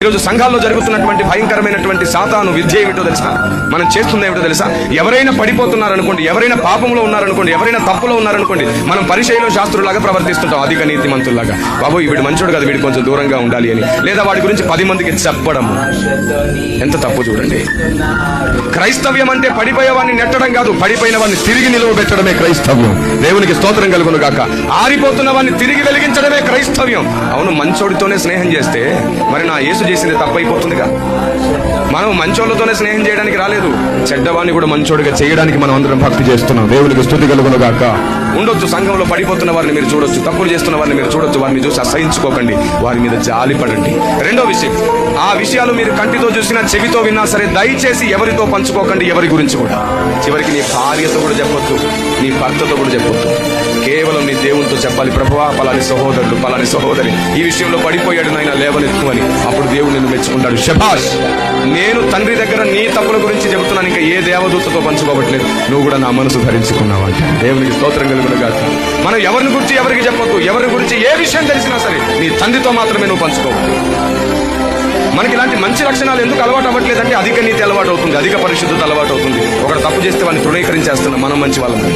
ఈరోజు సంఘాల్లో జరుగుతున్నటువంటి భయంకరమైనటువంటి సాతాను విద్య ఏమిటో తెలుసా? మనం చేస్తుంది ఏమిటో తెలుసా? ఎవరైనా పడిపోతున్నారనుకోండి, ఎవరైనా పాపంలో ఉన్నారనుకోండి, ఎవరైనా తప్పులో ఉన్నారనుకోండి, మనం పరిచయంలో శాస్త్రులాగా ప్రవర్తిస్తుంటాం, అధిక నీతిమంతుల్లాగా. బాబు వీడు మంచోడు కదా, వీడు కొంచెం దూరంగా ఉండాలి అని, లేదా వాడి గురించి 10 మందికి చెప్పడం. ఎంత తప్పు చూడండి. క్రైస్తవ్యం అంటే పడిపోయేవాడిని నెట్టడం కాదు, పడిపోయిన వాడిని తిరిగి నిలువబెట్టడమే క్రైస్తవ్యం. దేవునికి స్తోత్రం కలుగును గాక. ఆరిపోతున్న వాడిని తిరిగి వెలిగించడమే క్రైస్తవ్యం. అవును, మంచోడితోనే స్నేహం చేస్తే మరి నా యేసు చేసింది తప్పైపోతుందిగా. మనం మంచోళ్ళతోనే స్నేహం చేయడానికి రాలేదు, చెడ్డవాడిని కూడా మంచోడిగా చేయడానికి మనం అందరం భక్తి చేస్తున్నాం. దేవునికి స్తుతి కలుగును గాక. ఉండొచ్చు, సంఘంలో పడిపోతున్న వారిని మీరు చూడొచ్చు, తప్పులు చేస్తున్న వారిని మీరు చూడొచ్చు, వారిని చూసి అసహించుకోకండి, వారి మీద జాలి పడండి. రెండో విషయం, ఆ విషయాలు మీరు కంటితో చూసినా చెవితో విన్నా సరే దయచేసి ఎవరితో పంచుకోకండి, ఎవరి గురించి కూడా. చివరికి నీ భార్యతో కూడా చెప్పొద్దు, నీ భర్తతో కూడా చెప్పొద్దు, కేవలం నీ దేవునితో చెప్పాలి. ప్రభువా, పలాని సహోదరుడు, పలాని సహోదరి ఈ విషయంలో పడిపోయాడు, నాయన లేవనెత్తు అని. అప్పుడు దేవుడు నిన్ను మెచ్చుకుంటాడు. శభాష్, నేను తండ్రి దగ్గర నీ తప్పుల గురించి చెబుతున్నాను, ఇంకా ఏ దేవదూతతో పంచుకోవట్లేదు, నువ్వు కూడా నా మనసు ధరించుకున్నావు అంటే. దేవునికి స్తోత్రం కలుగును గాక. మనం ఎవరిని గురించి ఎవరికి చెప్పొద్దు, ఎవరి గురించి ఏ విషయం తెలిసినా సరే నీ తండ్రితో మాత్రమే నువ్వు పంచుకోవద్దు. మనకి ఇలాంటి మంచి లక్షణాలు ఎందుకు అలవాటు అవ్వట్లేదంటే అధిక నీతి అలవాటు అవుతుంది, అధిక పరిశుద్ధత అలవాటు అవుతుంది. ఒకడు తప్పు చేస్తే వాడిని తృణీకరించేస్తున్నాం మనం మంచి వాళ్ళని.